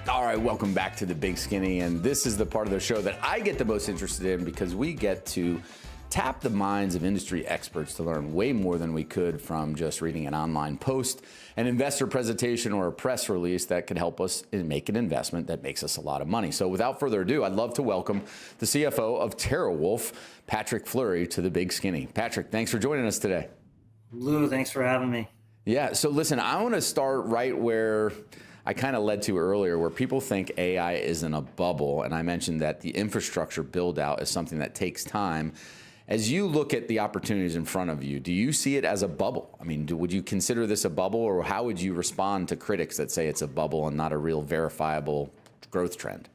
All right, welcome back to The Big Skinny, and this is the part of the show that I get the most interested in because we get to tap the minds of industry experts to learn way more than we could from just reading an online post, an investor presentation, or a press release that could help us make an investment that makes us a lot of money. So without further ado, I'd love to welcome the CFO of Terawulf, Patrick Fleury, to The Big Skinny. Patrick, thanks for joining us today. Lou, thanks for having me. Yeah, so listen, I want to start right where I kind of led to earlier, where people think AI is in a bubble, and I mentioned that the infrastructure build out is something that takes time. As you look at the opportunities in front of you, do you see it as a bubble? I mean, would you consider this a bubble, or how would you respond to critics that say it's a bubble and not a real verifiable growth trend?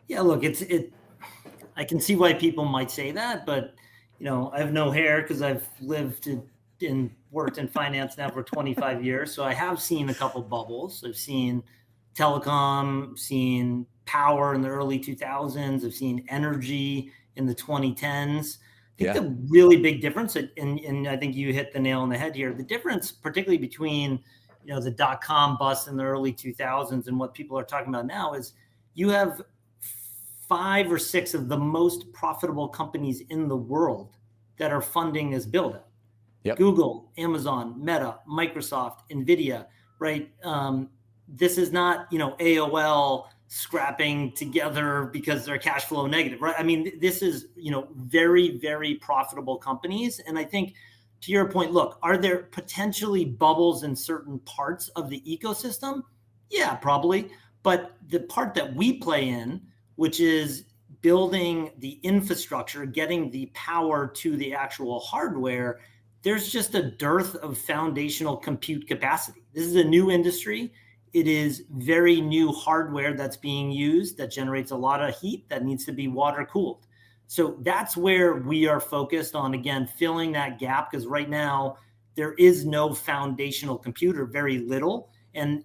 Yeah, look, I can see why people might say that, but I have no hair because I've lived and worked in finance now for 25 years. So I have seen a couple bubbles. I've seen telecom, seen power in the early 2000s. I've seen energy in the 2010s. I think the really big difference, and I think you hit the nail on the head here, the difference particularly between the dot-com bust in the early 2000s and what people are talking about now is you have 5 or 6 of the most profitable companies in the world that are funding this build-out. Yep. Google, Amazon, Meta, Microsoft, NVIDIA, right? This is not, AOL scrapping together because they're cash flow negative, right? I mean, this is, very, very profitable companies. And I think to your point, look, are there potentially bubbles in certain parts of the ecosystem? Yeah, probably. But the part that we play in, which is building the infrastructure, getting the power to the actual hardware, there's just a dearth of foundational compute capacity. This is a new industry. It is very new hardware that's being used that generates a lot of heat that needs to be water cooled. So that's where we are focused on, again, filling that gap, because right now there is no foundational computer, very little. And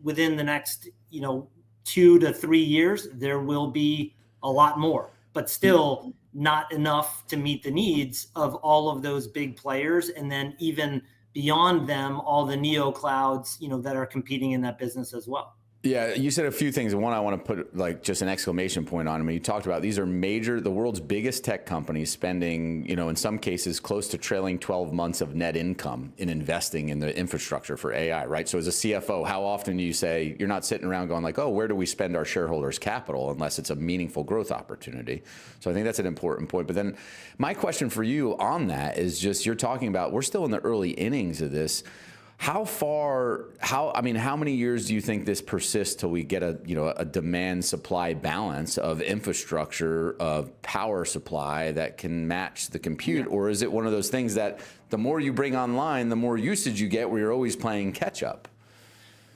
within the next, 2 to 3 years, there will be a lot more, but still not enough to meet the needs of all of those big players. And then even beyond them, all the neo clouds, that are competing in that business as well. Yeah, you said a few things. One, I want to put just an exclamation point on. I mean, you talked about these are the world's biggest tech companies spending, in some cases close to trailing 12 months of net income in investing in the infrastructure for AI, right? So as a CFO, how often do you say, you're not sitting around going like, oh, where do we spend our shareholders' capital unless it's a meaningful growth opportunity? So I think that's an important point. But then my question for you on that is just, you're talking about, we're still in the early innings of this. How many years do you think this persists till we get a demand supply balance of infrastructure, of power supply that can match the compute? Yeah. Or is it one of those things that the more you bring online, the more usage you get, where you're always playing catch up?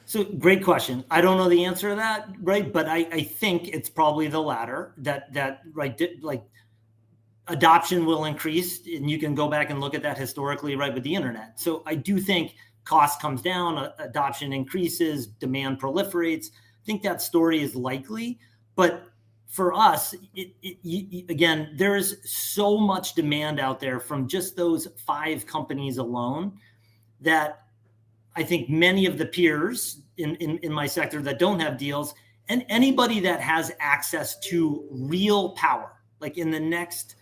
So great question. I don't know the answer to that, right? But I think it's probably the latter, that right, like adoption will increase, and you can go back and look at that historically, right, with the internet. So I do think cost comes down, adoption increases, demand proliferates. I think that story is likely. But for us, again, there is so much demand out there from just those 5 companies alone that I think many of the peers in my sector that don't have deals, and anybody that has access to real power, like in the next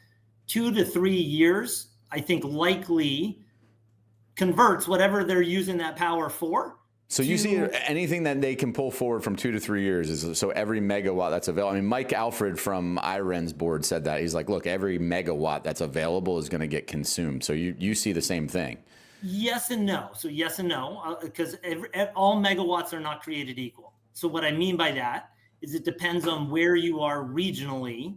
2 to 3 years, I think likely converts whatever they're using that power for. So you see anything that they can pull forward from 2 to 3 years is so every megawatt that's available. I mean, Mike Alfred from IREN's board said that. He's like, look, every megawatt that's available is going to get consumed. So you see the same thing. Yes and no. So yes and no, because all megawatts are not created equal. So what I mean by that is it depends on where you are regionally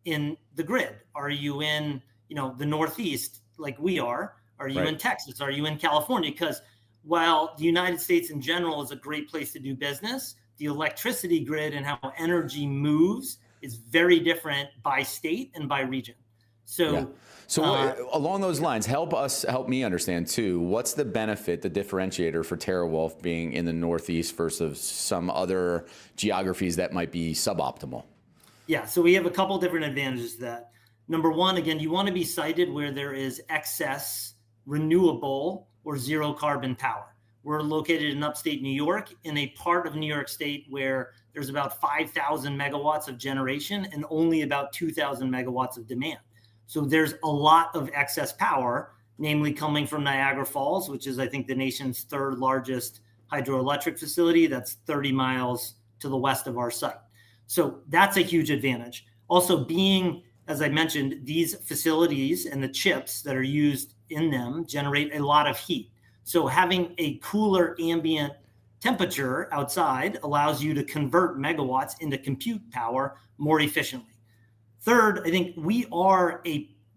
in the grid. Are you in, the Northeast like we are? Are you in Texas? Are you in California? Because while the United States in general is a great place to do business, the electricity grid and how energy moves is very different by state and by region. So, along those lines, help me understand too, what's the benefit, the differentiator for Terawulf being in the Northeast versus some other geographies that might be suboptimal? Yeah, so we have a couple different advantages to that. Number one, again, you want to be sited where there is excess renewable or zero carbon power. We're located in upstate New York, in a part of New York State where there's about 5,000 megawatts of generation and only about 2,000 megawatts of demand. So there's a lot of excess power, namely coming from Niagara Falls, which is, I think, the nation's third largest hydroelectric facility. That's 30 miles to the west of our site. So that's a huge advantage. Also, being, as I mentioned, these facilities and the chips that are used in them generate a lot of heat. So having a cooler ambient temperature outside allows you to convert megawatts into compute power more efficiently. Third, I think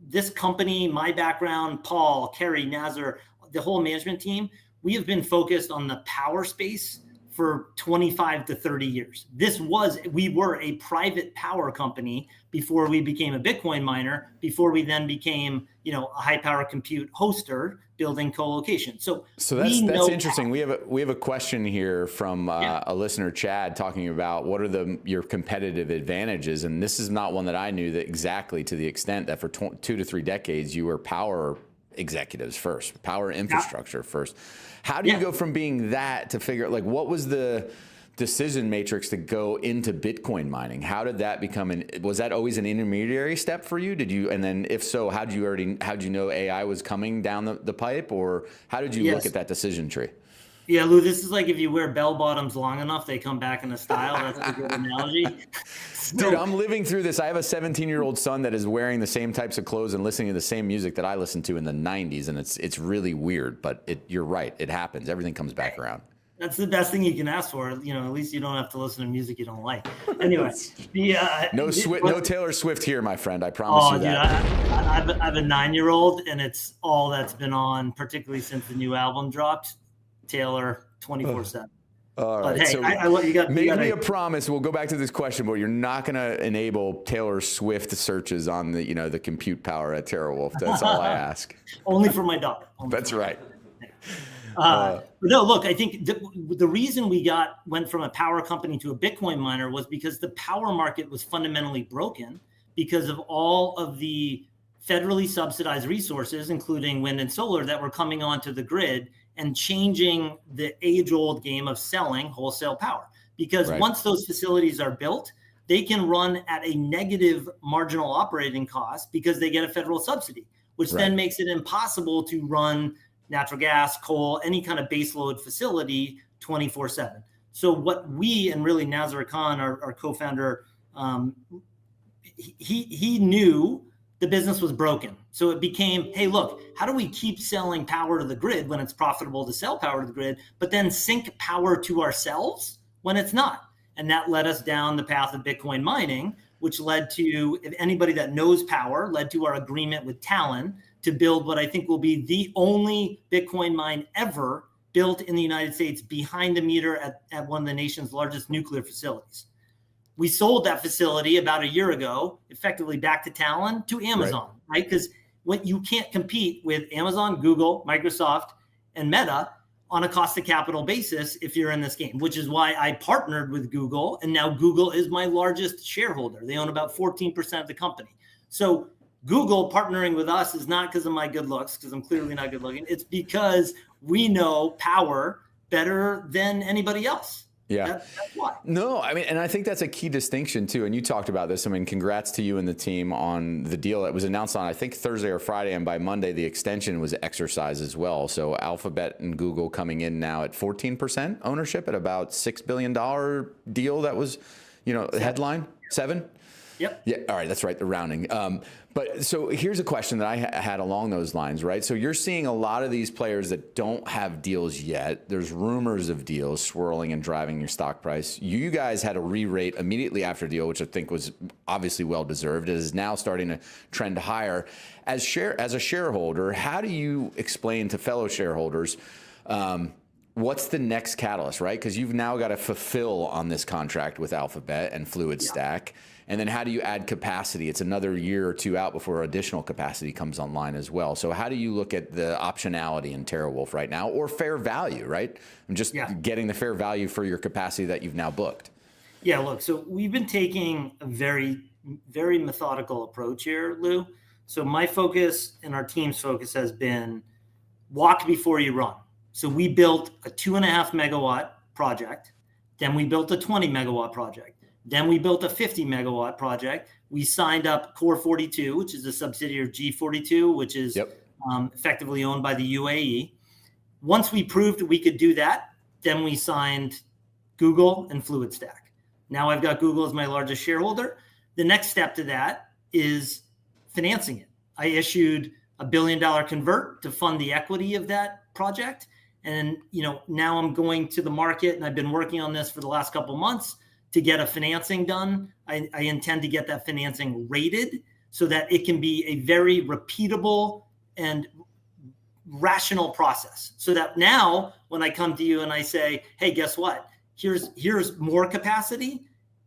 this company, my background, Paul, Kerry, Nazar, the whole management team, we have been focused on the power space for 25 to 30 years. We were a private power company before we became a Bitcoin miner, before we then became, a high power compute hoster building co-location. So that's interesting. We have a question here from a listener, Chad, talking about what are your competitive advantages. And this is not one that I knew that exactly to the extent that for 2 to 3 decades, you were power executives first, power infrastructure first. How do you go from being that to figure, like, what was the decision matrix to go into Bitcoin mining? How did that become was that always an intermediary step for you? And then if so, how'd you know AI was coming down the pipe, or how did you look at that decision tree? Yeah, Lou, this is like if you wear bell bottoms long enough, they come back in a style. That's a good analogy. Dude, I'm living through this. I have a 17-year-old son that is wearing the same types of clothes and listening to the same music that I listened to in the 90s, and it's really weird, but you're right. It happens. Everything comes back around. That's the best thing you can ask for. At least you don't have to listen to music you don't like. Anyway, no Taylor Swift here, my friend. I promise you that. Dude, I have a 9-year-old, and it's all that's been on, particularly since the new album dropped. Taylor 24/7. All right. But hey, so make me a promise. We'll go back to this question, but you're not going to enable Taylor Swift searches on the compute power at Terawulf. That's all I ask. Only for my daughter. That's right. No, look, I think the reason we went from a power company to a Bitcoin miner was because the power market was fundamentally broken because of all of the federally subsidized resources, including wind and solar, that were coming onto the grid and changing the age-old game of selling wholesale power. Because once those facilities are built, they can run at a negative marginal operating cost because they get a federal subsidy, which then makes it impossible to run natural gas, coal, any kind of baseload facility 24/7. So what we, and really Nazar Khan, our co-founder, he knew the business was broken. So it became, hey, look, how do we keep selling power to the grid when it's profitable to sell power to the grid, but then sink power to ourselves when it's not? And that led us down the path of Bitcoin mining, which led to, if anybody that knows power, led to our agreement with Talon to build what I think will be the only Bitcoin mine ever built in the United States behind the meter at one of the nation's largest nuclear facilities. We sold that facility about a year ago, effectively back to Talon, to Amazon, right? Because you can't compete with Amazon, Google, Microsoft, and Meta on a cost of capital basis if you're in this game, which is why I partnered with Google. And now Google is my largest shareholder. They own about 14% of the company. So Google partnering with us is not because of my good looks, because I'm clearly not good looking. It's because we know power better than anybody else. Yeah. That's why. No, I mean, and I think that's a key distinction too. And you talked about this. I mean, congrats to you and the team on the deal that was announced on, I think, Thursday or Friday. And by Monday, the extension was exercised as well. So Alphabet and Google coming in now at 14% ownership at about $6 billion deal that was, headline 7. Yep. Yeah. All right. That's right. The rounding. But so here's a question that I had along those lines, right? So you're seeing a lot of these players that don't have deals yet. There's rumors of deals swirling and driving your stock price. You guys had a re-rate immediately after deal, which I think was obviously well-deserved. It is now starting to trend higher. As a shareholder, how do you explain to fellow shareholders what's the next catalyst, right? Because you've now got to fulfill on this contract with Alphabet and Fluid Stack. And then how do you add capacity? It's another year or two out before additional capacity comes online as well. So how do you look at the optionality in Terawulf right now, or fair value, right? I'm just getting the fair value for your capacity that you've now booked. Yeah, look, so we've been taking a very, very methodical approach here, Lou. So my focus and our team's focus has been walk before you run. So we built a 2.5 megawatt project. Then we built a 20 megawatt project. Then we built a 50 megawatt project. We signed up Core 42, which is a subsidiary of G42, which is effectively owned by the UAE. Once we proved that we could do that, then we signed Google and FluidStack. Now I've got Google as my largest shareholder. The next step to that is financing it. I issued $1 billion convert to fund the equity of that project. And, now I'm going to the market, and I've been working on this for the last couple of months to get a financing done. I intend to get that financing rated so that it can be a very repeatable and rational process. So that now when I come to you and I say, hey, guess what? Here's more capacity.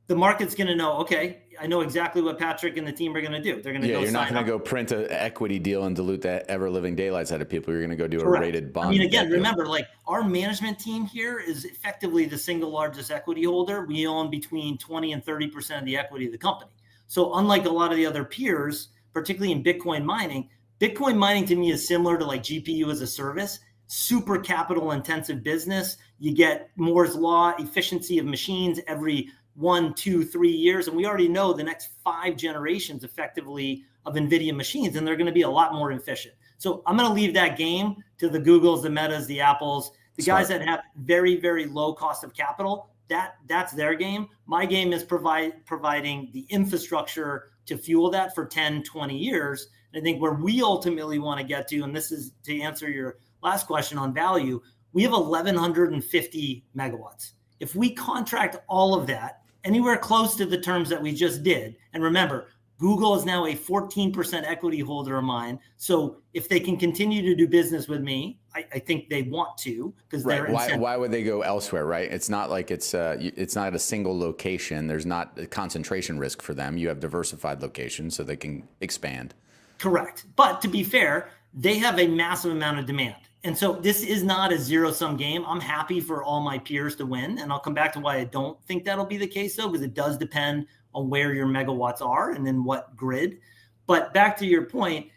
The market's going to know, okay, I know exactly what Patrick and the team are going to do. They're going to go. You're not going to go print an equity deal and dilute that ever living daylights out of people. You're going to go do Correct. a rated bond. I mean, again, remember, our management team here is effectively the single largest equity holder. We own between 20 and 30% of the equity of the company. So unlike a lot of the other peers, particularly in Bitcoin mining to me is similar to like GPU as a service, super capital intensive business. You get Moore's law, efficiency of machines every 1, 2, 3 years. And we already know the next 5 generations effectively of NVIDIA machines, and they're going to be a lot more efficient. So I'm going to leave that game to the Googles, the Metas, the Apples, the guys that have very, very low cost of capital. That's their game. My game is providing the infrastructure to fuel that for 10, 20 years. And I think where we ultimately want to get to, and this is to answer your last question on value, we have 1,150 megawatts. If we contract all of that anywhere close to the terms that we just did, and remember, Google is now a 14% equity holder of mine. So if they can continue to do business with me, I think they want to, because they're why would they go elsewhere, right? It's not like it's not a single location. There's not a concentration risk for them. You have diversified locations so they can expand. Correct. But to be fair, they have a massive amount of demand. And so this is not a zero-sum game. I'm happy for all my peers to win. And I'll come back to why I don't think that'll be the case, though, because it does depend on where your megawatts are and then what grid. But back to your point,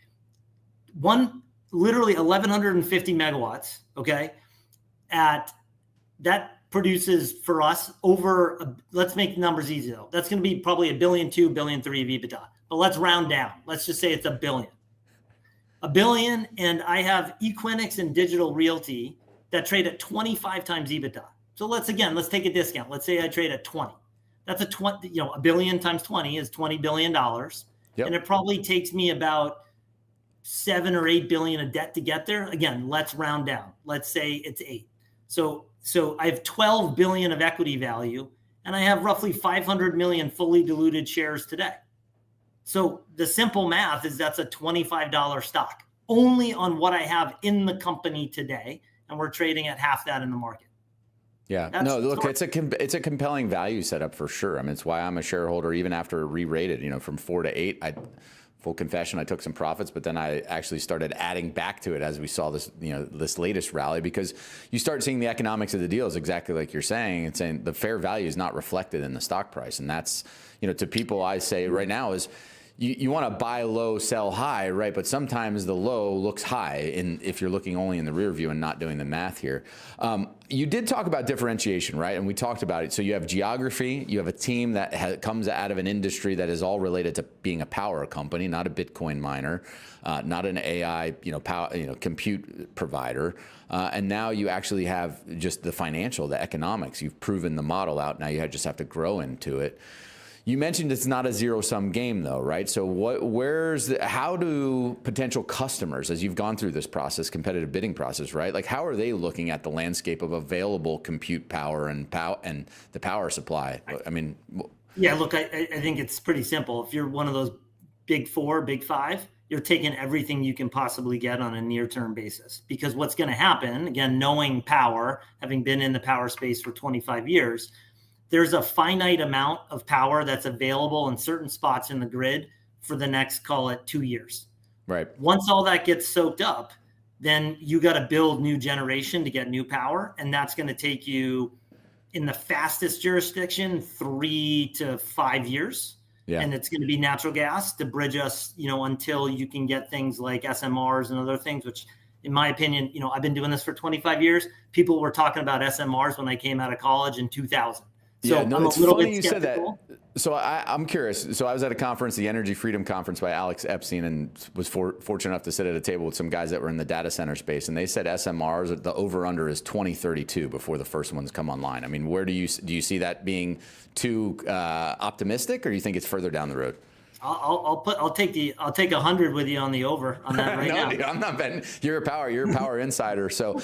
literally 1,150 megawatts, okay, that produces for us over, let's make numbers easy, though. That's going to be probably $1.2 billion, $1.3 billion of EBITDA. But let's round down. Let's just say it's $1 billion. $1 billion, and I have Equinix and Digital Realty that trade at 25 times EBITDA. So let's take a discount. Let's say I trade at 20. That's $1 billion times 20 is $20 billion. Yep. And it probably takes me about 7 or 8 billion of debt to get there. Again, let's round down. Let's say it's 8. So I have 12 billion of equity value, and I have roughly 500 million fully diluted shares today. So the simple math is that's a $25 stock only on what I have in the company today. And we're trading at half that in the market. Yeah, look, it's a compelling value setup for sure. I mean, it's why I'm a shareholder even after re-rated, from 4 to 8. Full confession, I took some profits, but then I actually started adding back to it as we saw this, this latest rally, because you start seeing the economics of the deals exactly like you're saying, and saying the fair value is not reflected in the stock price. And that's, to people I say right now is, you want to buy low, sell high, right? But sometimes the low looks high if you're looking only in the rear view and not doing the math here. You did talk about differentiation, right? And we talked about it. So you have geography, you have a team that comes out of an industry that is all related to being a power company, not a Bitcoin miner, not an AI, compute provider. And now you actually have just the financial, the economics. You've proven the model out. Now you just have to grow into it. You mentioned it's not a zero-sum game, though, right? So how do potential customers, as you've gone through this process, competitive bidding process, right? Like, how are they looking at the landscape of available compute power and the power supply? I mean, yeah, look, I think it's pretty simple. If you're one of those big 4, big 5, you're taking everything you can possibly get on a near-term basis. Because what's going to happen, again, knowing power, having been in the power space for 25 years, there's a finite amount of power that's available in certain spots in the grid for the next, call it 2 years. Right. Once all that gets soaked up, then you got to build new generation to get new power. And that's going to take you, in the fastest jurisdiction, 3 to 5 years. Yeah. And it's going to be natural gas to bridge us, until you can get things like SMRs and other things, which, in my opinion, I've been doing this for 25 years. People were talking about SMRs when I came out of college in 2000. So yeah, no, I'm it's a little funny bit you skeptical. said that. So I'm curious. So I was at a conference, the Energy Freedom Conference by Alex Epstein, and was fortunate enough to sit at a table with some guys that were in the data center space. And they said SMRs, the over-under is 2032 before the first ones come online. I mean, where do you see that being too optimistic, or do you think it's further down the road? I'll take 100 with you on the over on that right No, now. dude, I'm not betting. You're a power insider. So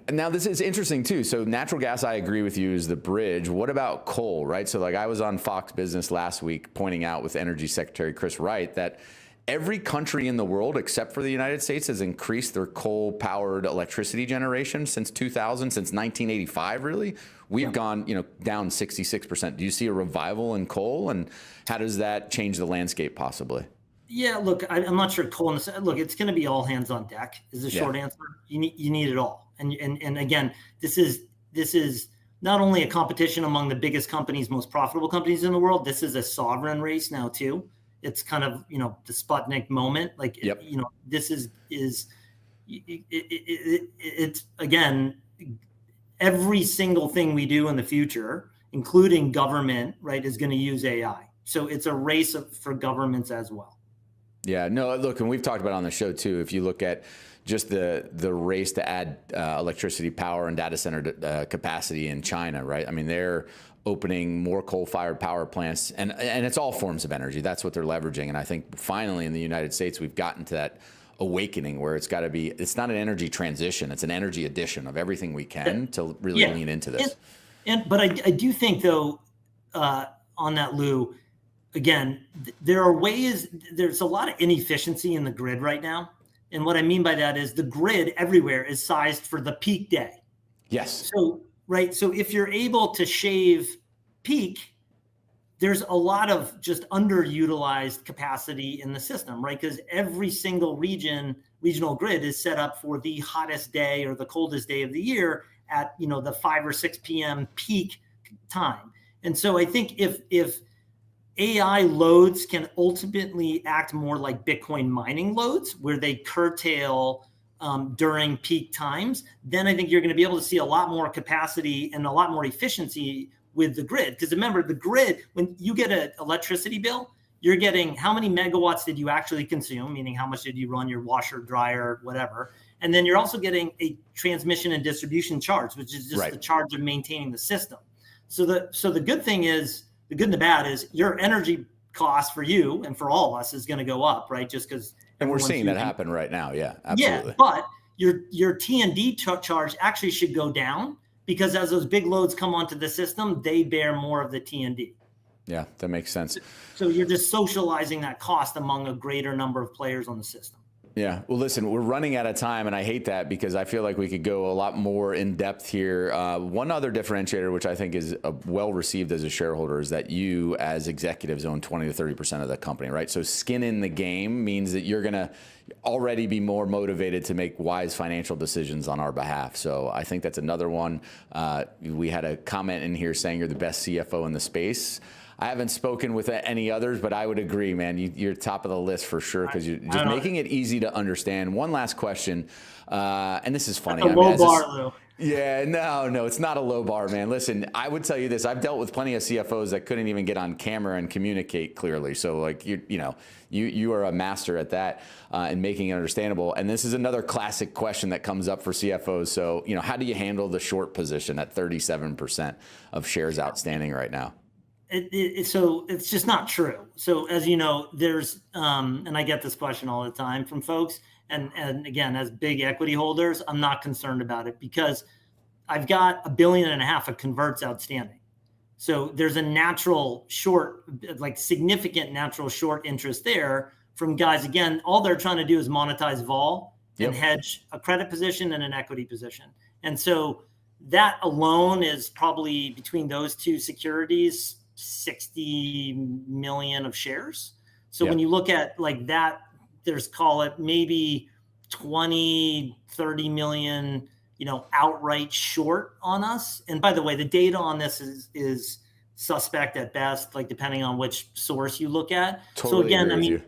now this is interesting too. So natural gas, I agree with you, is the bridge. What about coal, right? So like I was on Fox Business last week pointing out with Energy Secretary Chris Wright that every country in the world except for the United States has increased their coal-powered electricity generation since 2000, since 1985, really. We've gone, down 66%. Do you see a revival in coal, and how does that change the landscape possibly? Yeah, look, I'm not sure coal. Look, it's going to be all hands on deck. Is the short answer. You need it all. And again, this is not only a competition among the biggest companies, most profitable companies in the world. This is a sovereign race now too. It's kind of the Sputnik moment. Like this is it's again, every single thing we do in the future, including government, right, is going to use AI. So it's a race for governments as well. Yeah, no, look, and we've talked about it on the show too. If you look at just the race to add electricity power and data center capacity in China, right? I mean, they're opening more coal-fired power plants, and it's all forms of energy. That's what they're leveraging. And I think finally in the United States, we've gotten to that awakening where it's not an energy transition, it's an energy addition of everything we can to really lean into this. But I do think though, on that, Lou, again, there are ways, there's a lot of inefficiency in the grid right now. And what I mean by that is the grid everywhere is sized for the peak day. Yes. So if you're able to shave peak, there's a lot of just underutilized capacity in the system, right? Because every single regional grid is set up for the hottest day or the coldest day of the year at the 5 or 6 p.m. peak time. And so I think if AI loads can ultimately act more like Bitcoin mining loads, where they curtail during peak times, then I think you're going to be able to see a lot more capacity and a lot more efficiency with the grid. Because remember, the grid, when you get an electricity bill, you're getting how many megawatts did you actually consume, meaning how much did you run your washer, dryer, whatever. And then you're also getting a transmission and distribution charge, which is just the charge of maintaining the system. So the good thing is, the good and the bad is your energy cost for you and for all of us is going to go up, right? Just because. And we're seeing that happen right now. Yeah, absolutely. Yeah, but your T&D charge actually should go down, because as those big loads come onto the system, they bear more of the T&D. Yeah, that makes sense. So you're just socializing that cost among a greater number of players on the system. Yeah. Well, listen, we're running out of time, and I hate that because I feel like we could go a lot more in depth here. One other differentiator, which I think is well received as a shareholder, is that you as executives own 20 to 30% of the company, right? So skin in the game means that you're going to already be more motivated to make wise financial decisions on our behalf. So I think that's another one. We had a comment in here saying you're the best CFO in the space. I haven't spoken with any others, but I would agree, man. You're top of the list for sure, because you're just making it easy to understand. One last question, and this is funny. That's a low bar, Lou. Yeah, no, it's not a low bar, man. Listen, I would tell you this. I've dealt with plenty of CFOs that couldn't even get on camera and communicate clearly. So like, you are a master at that and making it understandable. And this is another classic question that comes up for CFOs. So, how do you handle the short position at 37% of shares outstanding right now? So it's just not true. So as you know, there's, and I get this question all the time from folks. And again, as big equity holders, I'm not concerned about it because I've got $1.5 billion of converts outstanding. So there's a natural short, like significant natural short interest there from guys. Again, all they're trying to do is monetize vol and hedge a credit position and an equity position. And so that alone is probably, between those two securities, 60 million of shares. So when you look at like that, there's, call it maybe 20, 30 million, outright short on us. And by the way, the data on this is suspect at best, like depending on which source you look at. Totally. So again, I mean,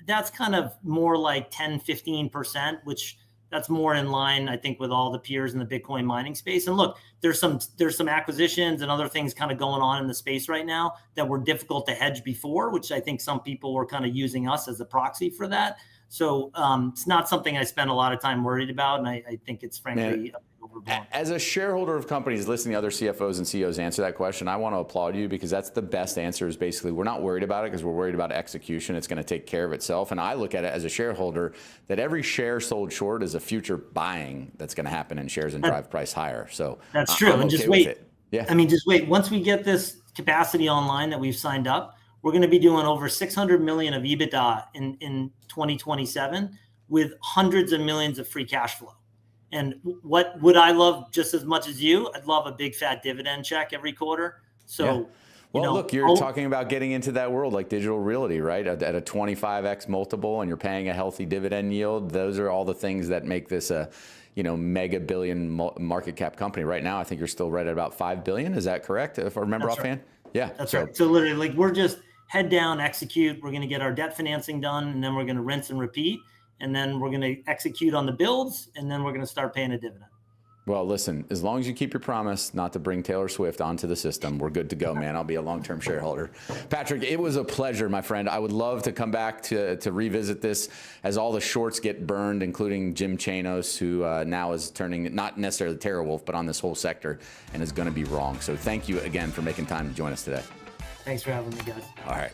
that's kind of more like 10, 15%, which that's more in line, I think, with all the peers in the Bitcoin mining space. And look, there's some acquisitions and other things kind of going on in the space right now that were difficult to hedge before, which I think some people were kind of using us as a proxy for that. So it's not something I spend a lot of time worried about, and I think it's frankly overblown. As a shareholder of companies, listening to other CFOs and CEOs answer that question, I want to applaud you, because that's the best answer. Is basically, we're not worried about it because we're worried about execution. It's going to take care of itself. And I look at it as a shareholder that every share sold short is a future buying that's going to happen in shares and drive price higher. So that's true. I'm and just okay wait. with it. Yeah. I mean, just wait. Once we get this capacity online that we've signed up, we're going to be doing over 600 million of EBITDA in 2027 with hundreds of millions of free cash flow. And what would I love just as much as you? I'd love a big fat dividend check every quarter. So, yeah. Well, look, you're talking about getting into that world like digital realty, right? At a 25x multiple, and you're paying a healthy dividend yield. Those are all the things that make this a, mega billion market cap company. Right now, I think you're still right at about 5 billion. Is that correct? If I remember offhand? Right. Yeah. That's right. So literally, like, we're just head down, execute. We're going to get our debt financing done, and then we're going to rinse and repeat. And then we're going to execute on the builds, and then we're going to start paying a dividend. Well, listen, as long as you keep your promise not to bring Taylor Swift onto the system, we're good to go, man. I'll be a long-term shareholder. Patrick, it was a pleasure, my friend. I would love to come back to revisit this as all the shorts get burned, including Jim Chanos, who now is turning, not necessarily Terawulf, but on this whole sector, and is going to be wrong. So thank you again for making time to join us today. Thanks for having me, guys. All right.